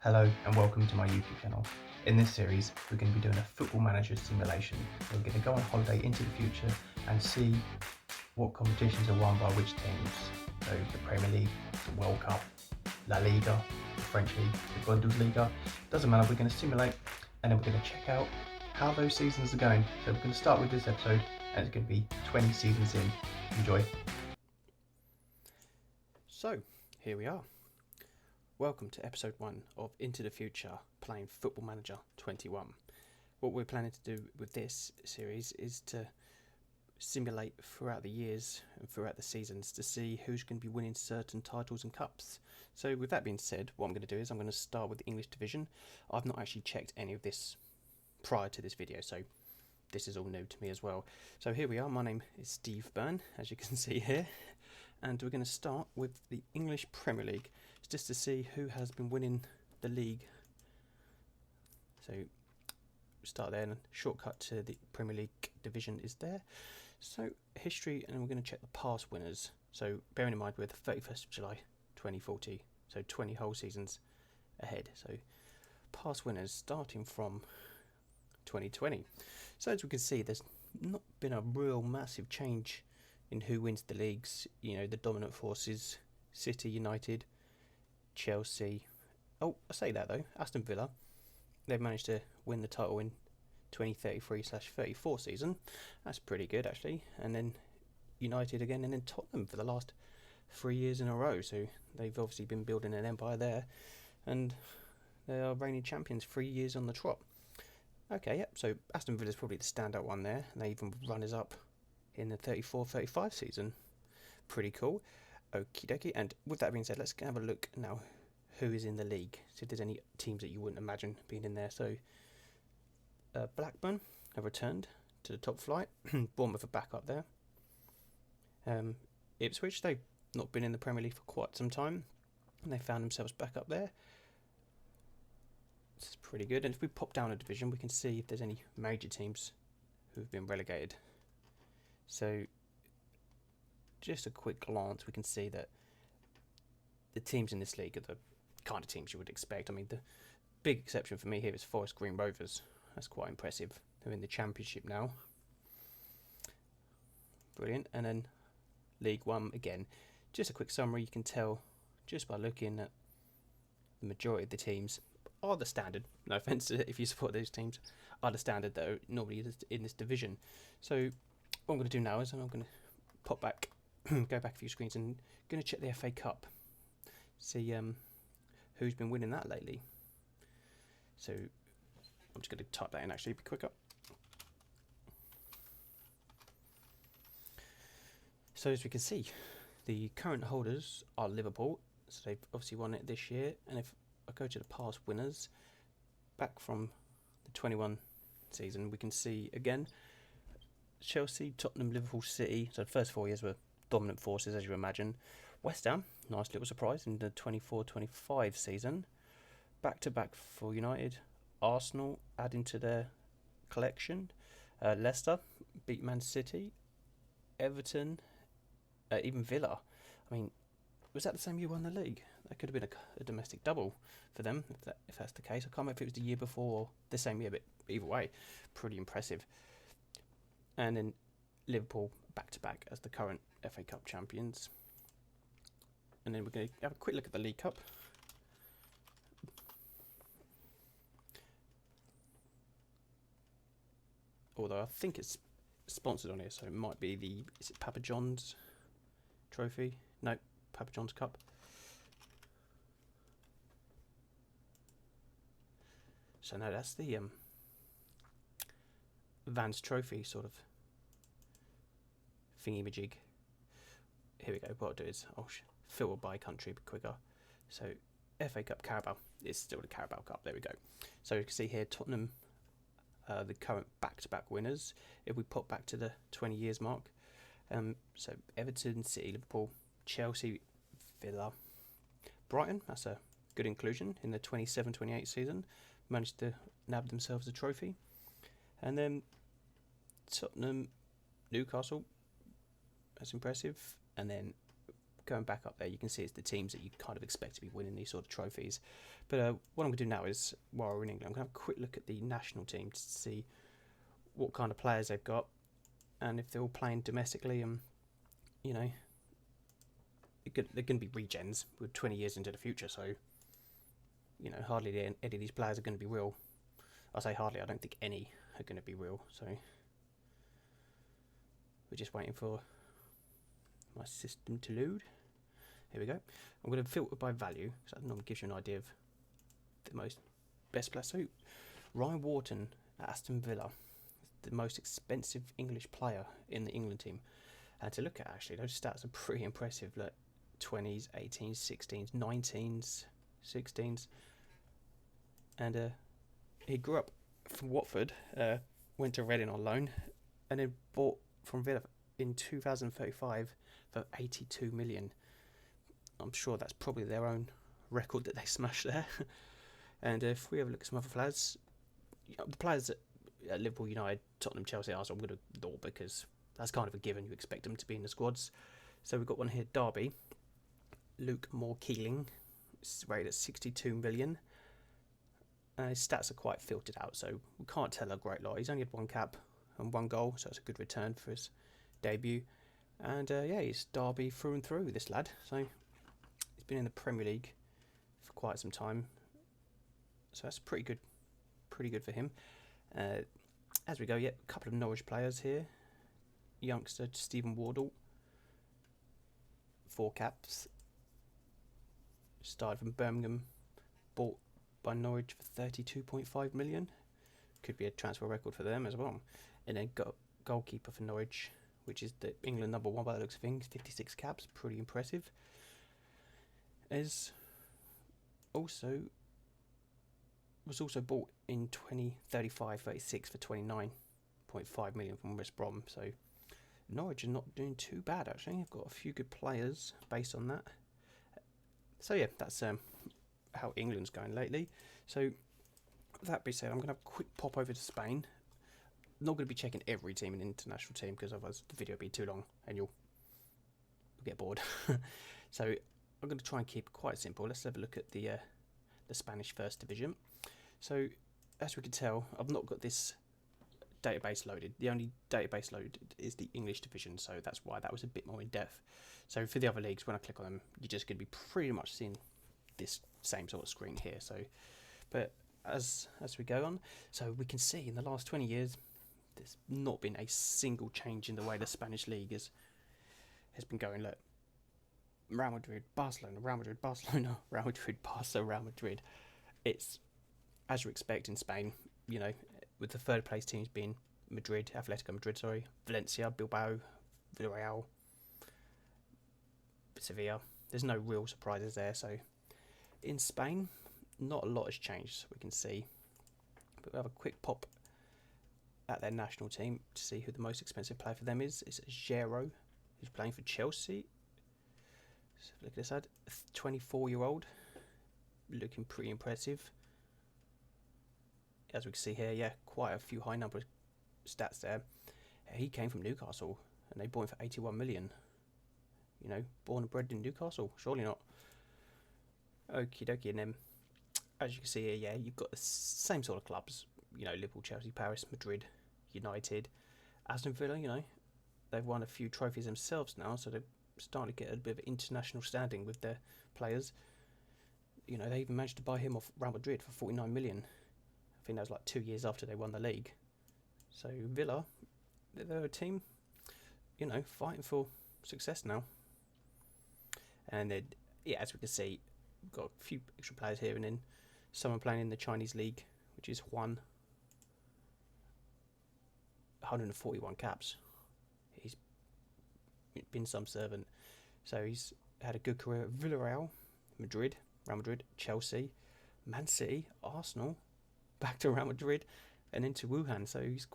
Hello and welcome to my YouTube channel. In this series, we're going to be doing a football manager simulation. We're going to go on holiday into the future and see what competitions are won by which teams. So the Premier League, the World Cup, La Liga, the French League, the Bundesliga. Doesn't matter, we're going to simulate and then we're going to check out how those seasons are going. So we're going to start with this episode and it's going to be 20 seasons in. Enjoy. So, here we are. Welcome to episode 1 of Into the Future, playing Football Manager 21. What we're planning to do with this series is to simulate throughout the years and throughout the seasons to see who's going to be winning certain titles and cups. So with that being said, what I'm going to do is I'm going to start with the English division. I've not actually checked any of this prior to this video, so this is all new to me as well. So here we are, my name is Steve Byrne, as you can see here, and we're going to start with the English Premier League, just to see who has been winning the league. So start there, and a shortcut to the Premier League division is there. So history, and we're going to check the past winners. So bearing in mind we're the 31st of July 2040, so 20 whole seasons ahead. So past winners starting from 2020. So as we can see, there's not been a real massive change in who wins the leagues. You know, the dominant forces: City, United, Chelsea. Oh, I say that though, Aston Villa, they've managed to win the title in 2033/34 season. That's pretty good actually. And then United again, and then Tottenham for the last 3 years in a row. So they've obviously been building an empire there, and they are reigning champions 3 years on the trot. Okay, yep. So Aston Villa is probably the standout one there, and they even runners up in the 34/35 season. Pretty cool. Okie dokie. And with that being said, let's have a look now who is in the league. See if there's any teams that you wouldn't imagine being in there. So Blackburn have returned to the top flight. Bournemouth are back up there. Ipswich, they've not been in the Premier League for quite some time, and they found themselves back up there. This is pretty good. And if we pop down a division, we can see if there's any major teams who've been relegated. So just a quick glance, we can see that the teams in this league are the kind of teams you would expect. I mean, the big exception for me here is Forest Green Rovers. That's quite impressive. They're in the Championship now. Brilliant. And then League One, again, just a quick summary. You can tell just by looking at the majority of the teams are the standard. No offence if you support those teams, are the standard that are normally in this division. So what I'm going to do now is I'm going to pop back, go back a few screens, and going to check the FA Cup. See who's been winning that lately. So I'm just going to type that in, actually, be quicker. So as we can see, the current holders are Liverpool. So they've obviously won it this year. And if I go to the past winners, back from the 21 season, we can see again Chelsea, Tottenham, Liverpool, City. So the first 4 years were dominant forces, as you imagine. West Ham, nice little surprise in the 24/25 season. Back to back for United. Arsenal adding to their collection. Leicester beat Man City. Everton, even Villa. I mean, was that the same year won the league? That could have been a domestic double for them, if that's the case. I can't remember if it was the year before or the same year, but either way, pretty impressive. And then Liverpool back to back as the current FA Cup champions. And then we're going to have a quick look at the League Cup. Although I think it's sponsored on here, so it might be is it Papa John's trophy? No, Papa John's Cup. So no, that's the Vans Trophy sort of thingy-majig. Here we go. What I'll do is I'll filter by country a bit quicker. So FA Cup, Carabao. It's still the Carabao Cup. There we go. So you can see here Tottenham, the current back-to-back winners. If we pop back to the 20 years mark, so Everton, City, Liverpool, Chelsea, Villa, Brighton. That's a good inclusion in the 27/28 season. Managed to nab themselves a trophy. And then Tottenham, Newcastle. That's impressive. And then going back up there, you can see it's the teams that you kind of expect to be winning these sort of trophies. But what I'm going to do now is, while we're in England, I'm going to have a quick look at the national team to see what kind of players they've got and if they're all playing domestically. And you know, they're going to be regens. We're 20 years into the future, so you know, hardly any of these players are going to be real. I say hardly, I don't think any are going to be real, so we're just waiting for my system to load. Here we go. I'm going to filter by value, so that normally gives you an idea of the best players. So Ryan Wharton at Aston Villa, the most expensive English player in the England team. And to look at, actually, those stats are pretty impressive. Like 20s, 18s, 16s, 19s, 16s. And he grew up from Watford, went to Reading on loan, and then bought from Villa in 2035 for 82 million. I'm sure that's probably their own record that they smashed there. And if we have a look at some other players, the players at Liverpool, United, Tottenham, Chelsea, Arsenal, I'm going to ignore because that's kind of a given. You expect them to be in the squads. So we've got one here, Derby. Luke Moore-Keeling, rated at 62 million. His stats are quite filtered out, so we can't tell a great lot. He's only had one cap and one goal, so it's a good return for his debut. And yeah, he's Derby through and through, this lad. So he's been in the Premier League for quite some time, so that's pretty good for him. As we go, yeah, a couple of Norwich players here. Youngster Stephen Wardle, 4 caps. Started from Birmingham, bought by Norwich for 32.5 million. Could be a transfer record for them as well. And then got goalkeeper for Norwich, which is the England number 1 by the looks of things, 56 caps, pretty impressive. Was also bought in 2035-36 for 29.5 million from West Brom. So Norwich are not doing too bad, actually. They've got a few good players based on that. So yeah, that's how England's going lately. So that being said, I'm going to have a quick pop over to Spain. Not going to be checking every team in the international team because otherwise the video will be too long and you'll get bored. So I'm going to try and keep it quite simple. Let's have a look at the Spanish First Division. So as we can tell, I've not got this database loaded. The only database loaded is the English division, so that's why that was a bit more in depth. So for the other leagues, when I click on them, you're just going to be pretty much seeing this same sort of screen here. So, but as we go on, so we can see in the last 20 years, there's not been a single change in the way the Spanish league has been going. Look, Real Madrid, Barcelona, Real Madrid, Barcelona, Real Madrid, Barca, Real Madrid. It's as you expect in Spain, you know, with the third place teams being Madrid, Atletico Madrid, Valencia, Bilbao, Villarreal, Sevilla. There's no real surprises there. So in Spain, not a lot has changed, we can see. But we'll have a quick pop at their national team to see who the most expensive player for them is. It's Gero, who's playing for Chelsea. So look at this lad, 24-year-old, looking pretty impressive. As we can see here, yeah, quite a few high number of stats there. He came from Newcastle, and they bought him for 81 million. You know, born and bred in Newcastle, surely not. Okie dokie, and then, as you can see here, yeah, you've got the same sort of clubs. You know, Liverpool, Chelsea, Paris, Madrid, United, Aston Villa, you know. They've won a few trophies themselves now, so they're starting to get a bit of international standing with their players. You know, they even managed to buy him off Real Madrid for 49 million. I think that was like 2 years after they won the league. So Villa, they're a team, you know, fighting for success now. And then, yeah, as we can see, we've got a few extra players here, and then someone playing in the Chinese league, which is Juan. 141 caps. He's been some servant. So he's had a good career at Villarreal, Madrid, Real Madrid, Chelsea, Man City, Arsenal, back to Real Madrid, and into Wuhan. So he's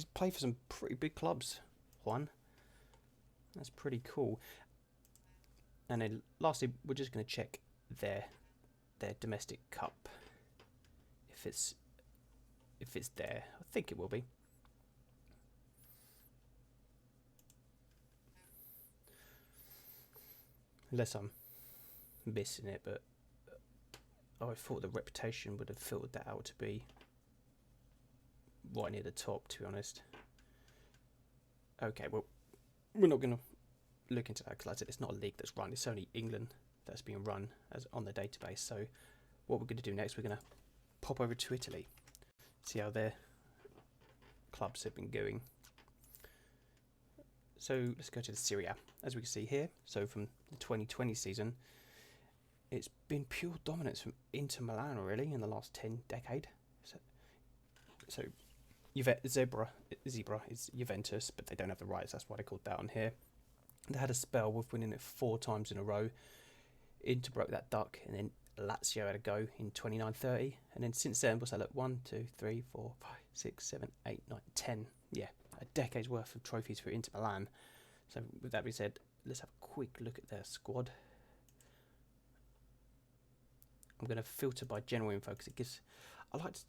played for some pretty big clubs, Juan. That's pretty cool. And then lastly, we're just going to check their domestic cup. If it's there, I think it will be. unless I'm missing it, but I thought the reputation would have filtered that out to be right near the top, to be honest. Okay, well, we're not going to look into that because, like I said, it's not a league that's run. It's only England that's being run as on the database. So what we're going to do next, we're going to pop over to Italy, see how their clubs have been going. So let's go to the Serie A. As we can see here, so from the 2020 season, it's been pure dominance from Inter Milan, really, in the last 10 decade. So Zebra is Juventus, but they don't have the rights. That's why they called that on here. They had a spell with winning it 4 times in a row. Inter broke that duck, and then Lazio had a go in 29-30. And then since then, what's that look? 1, 2, 3, 4, 5, 6, 7, 8, 9, 10. Yeah, a decade's worth of trophies for Inter Milan. So with that being said, let's have a quick look at their squad. I'm going to filter by general info because it gives... I like to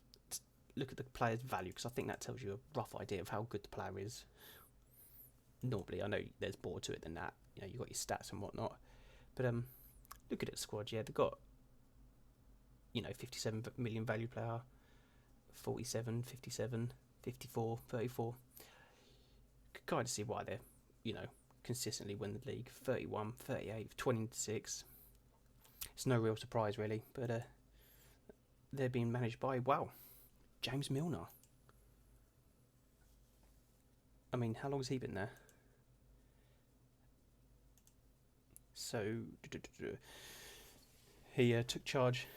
look at the player's value because I think that tells you a rough idea of how good the player is. Normally, I know there's more to it than that. You know, you've got your stats and whatnot. But look at the squad. Yeah, they've got, 57 million value player, 47, 57, 54, 34. Could kind of see why they're, consistently win the league. 31, 38, 26. It's no real surprise, really. But they're being managed by, James Milner. I mean, how long has he been there? So, he took charge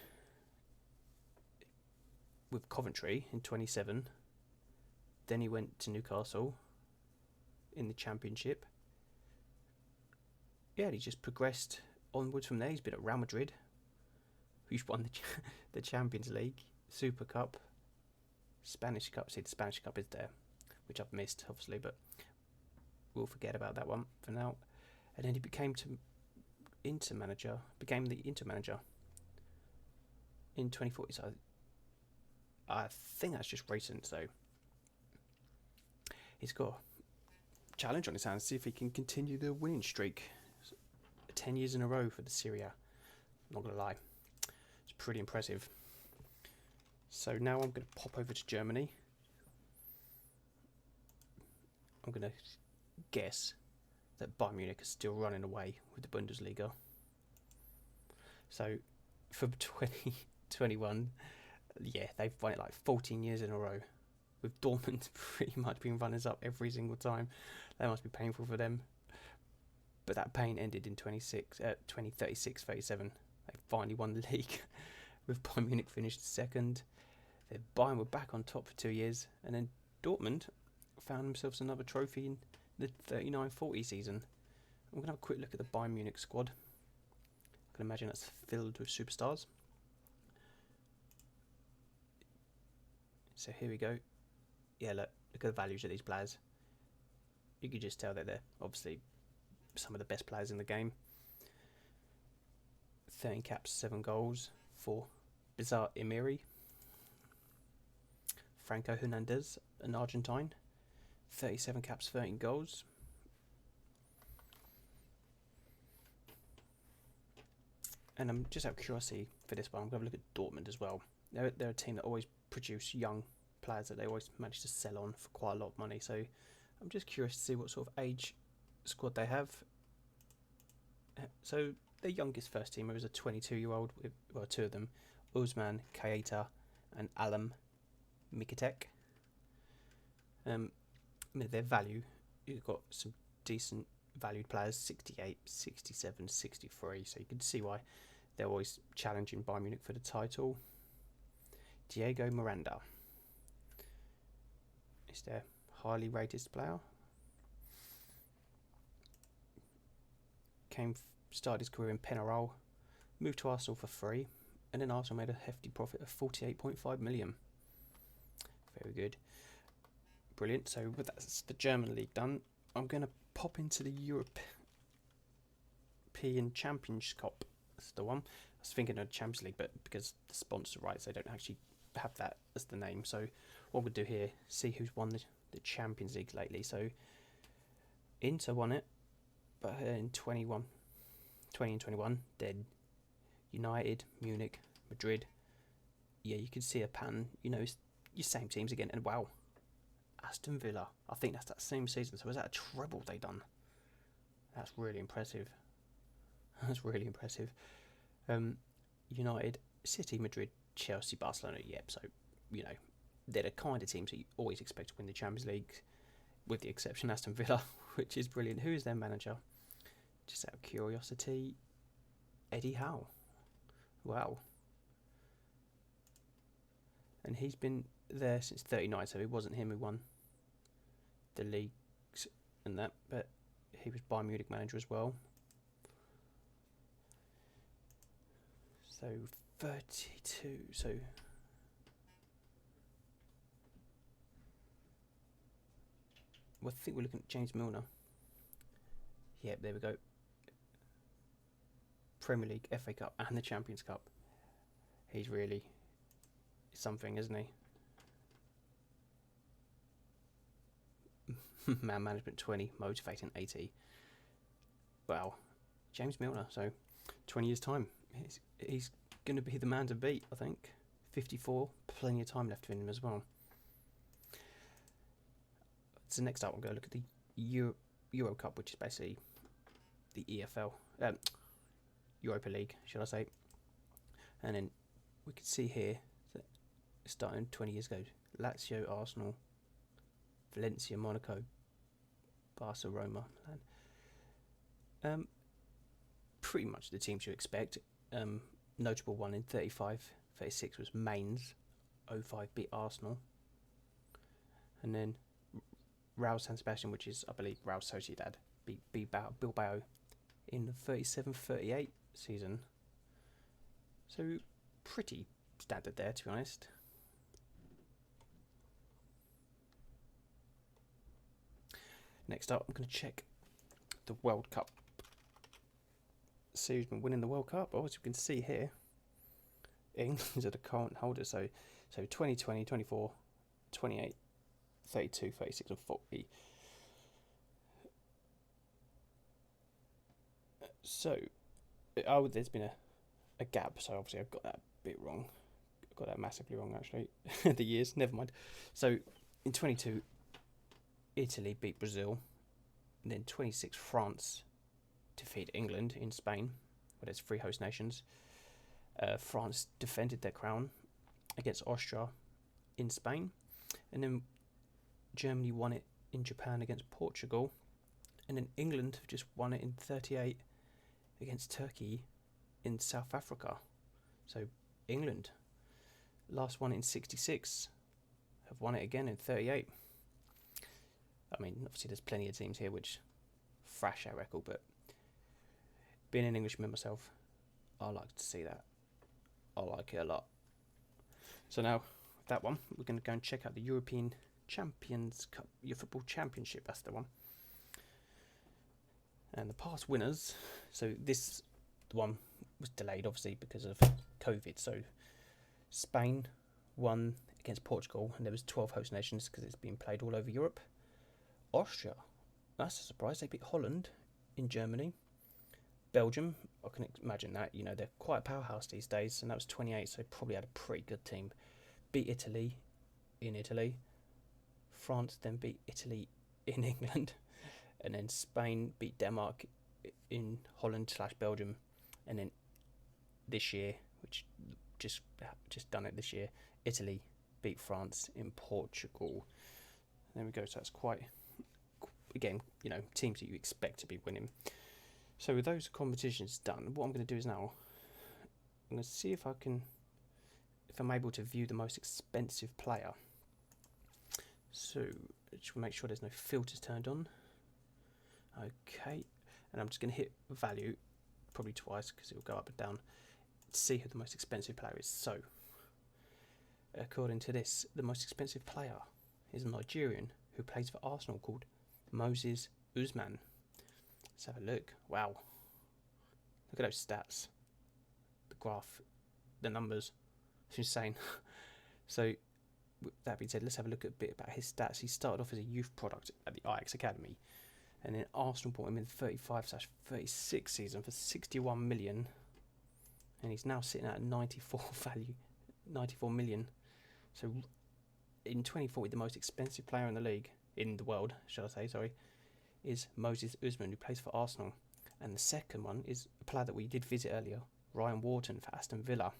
with Coventry in 27. Then he went to Newcastle in the Championship. Yeah, and he just progressed onwards from there. He's been at Real Madrid, who's won the Champions League, Super Cup, Spanish Cup. See, the Spanish Cup is there, which I've missed, obviously, but we'll forget about that one for now. And then he became the Inter manager in 2014. So I think that's just recent. So he's got a challenge on his hands to see if he can continue the winning streak. 10 years in a row for the Serie A. I'm not going to lie. It's pretty impressive. So now I'm going to pop over to Germany. I'm going to guess that Bayern Munich is still running away with the Bundesliga. So for 2021, they've won it like 14 years in a row, with Dortmund pretty much being runners up every single time. That must be painful for them. But that pain ended in 2036-37. They finally won the league, with Bayern Munich finished second. Then Bayern were back on top for 2 years, and then Dortmund found themselves another trophy in the 39-40 season. I'm going to have a quick look at the Bayern Munich squad. I can imagine that's filled with superstars. So here we go. Yeah, look at the values of these players. You can just tell that they're obviously some of the best players in the game. 13 caps, 7 goals for Bizarre Emiri. Franco Hernandez, an Argentine. 37 caps, 13 goals. And I'm just out of curiosity for this one, I'm going to look at Dortmund as well. They're a team that always produce young players that they always manage to sell on for quite a lot of money. So I'm just curious to see what sort of age squad they have. So their youngest first teamer is a 22-year-old, with, 2 of them, Usman Keita and Alam Mikatek. Their value, you've got some decent valued players, 68, 67, 63, so you can see why they're always challenging Bayern Munich for the title. Diego Miranda is their highly rated player. Started his career in Penarol, moved to Arsenal for free, and then Arsenal made a hefty profit of 48.5 million. Very good. Brilliant. So with that's the German league done, I'm going to pop into the European Champions Cup. That's the one. I was thinking of Champions League, but because the sponsor rights, they don't actually have that as the name. So what we'll do here, see who's won the Champions League lately. So Inter won it, but in 21. 20 and 21. Then United, Munich, Madrid. Yeah, you can see a pattern. It's your same teams again. And wow, Aston Villa. I think that's that same season. So was that a treble they done? That's really impressive. That's really impressive. United, City, Madrid, Chelsea, Barcelona. Yep. So they're the kind of teams that you always expect to win the Champions League, with the exception of Aston Villa, which is brilliant. Who is their manager? Just out of curiosity, Eddie Howe. Wow. And he's been there since 39, so it wasn't him who won the leagues and that, but he was Bayern Munich manager as well. So 32, so I think we're looking at James Milner. Yep, there we go. Premier League, FA Cup and the Champions Cup. He's really something, isn't he? Man management 20, motivating 80. Wow. James Milner, so 20 years time. He's going to be the man to beat, I think. 54, plenty of time left in him as well. So next up, we're going to look at the Euro Cup, which is basically the EFL, Europa League, should I say. And then we can see here that starting 20 years ago, Lazio, Arsenal, Valencia, Monaco, Barca, Roma. Pretty much the teams you expect. Notable one in 35-36 was Mainz. 05 beat Arsenal. And then Real San Sebastian, which is, I believe, Real Sociedad, beat Bilbao in the 37-38 season. So pretty standard there, to be honest. Next up, I'm going to check the World Cup. So who's been winning the World Cup? As you can see here, England are the current holders. So 2020, 24, 28, 32, 36 and 40. So, there's been a gap, so obviously I've got that a bit wrong. I've got that massively wrong, actually. The years, never mind. So, in 22, Italy beat Brazil. And then 26, France defeated England in Spain, where there's 3 host nations. France defended their crown against Austria in Spain. And then Germany won it in Japan against Portugal. And then England have just won it in 38 against Turkey in South Africa. So England, last won it in 66, have won it again in 38. I mean, obviously there's plenty of teams here which thrash our record, but being an Englishman myself, I like to see that. I like it a lot. So now, with that one, we're going to go and check out the European Champions Cup, your football championship, that's the one. And the past winners, so the one was delayed obviously because of COVID. So Spain won against Portugal, and there was 12 host nations because it's been played all over Europe. Austria, that's a surprise, they beat Holland in Germany. Belgium, I can imagine that, they're quite a powerhouse these days, and that was 28, so they probably had a pretty good team. Beat Italy in Italy. France then beat Italy in England. And then Spain beat Denmark in Holland/Belgium. And then this year, which just done it this year, Italy beat France in Portugal. There we go, so that's quite, again, teams that you expect to be winning. So with those competitions done, what I'm going to do is now, I'm going to see if I'm able to view the most expensive player. So, just make sure there's no filters turned on. Okay, and I'm just going to hit value, probably twice because it will go up and down, to see who the most expensive player is. So, according to this, the most expensive player is a Nigerian who plays for Arsenal called Moses Usman. Let's have a look. Wow. Look at those stats. The graph, the numbers. It's insane. So, with that being said, let's have a look at a bit about his stats. He started off as a youth product at the Ajax Academy. And then Arsenal bought him in 35/36 season for 61 million. And he's now sitting at 94 million. So in 2040, the most expensive player in the world, shall I say, sorry, is Moses Usman, who plays for Arsenal. And the second one is a player that we did visit earlier, Ryan Wharton for Aston Villa.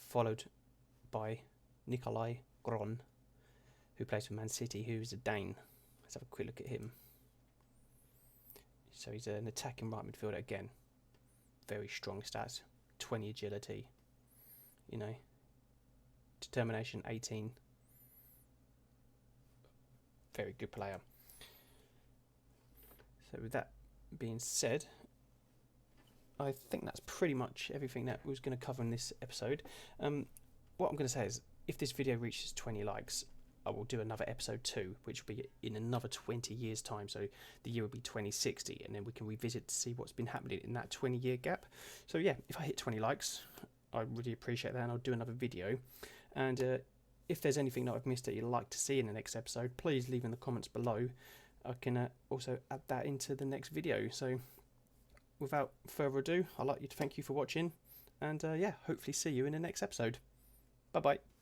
Followed by Nikolai Gron, who plays for Man City, who's a Dane. Let's have a quick look at him. So he's an attacking right midfielder again. Very strong stats. 20 agility. Determination 18. Very good player. So with that being said, I think that's pretty much everything that we was going to cover in this episode. What I'm going to say is, if this video reaches 20 likes, I will do another episode 2, which will be in another 20 years' time. So the year will be 2060, and then we can revisit to see what's been happening in that 20-year gap. So yeah, if I hit 20 likes, I really appreciate that, and I'll do another video. And if there's anything that I've missed that you'd like to see in the next episode, please leave in the comments below. I can also add that into the next video. So without further ado, I'd like to thank you for watching, and hopefully see you in the next episode. Bye bye.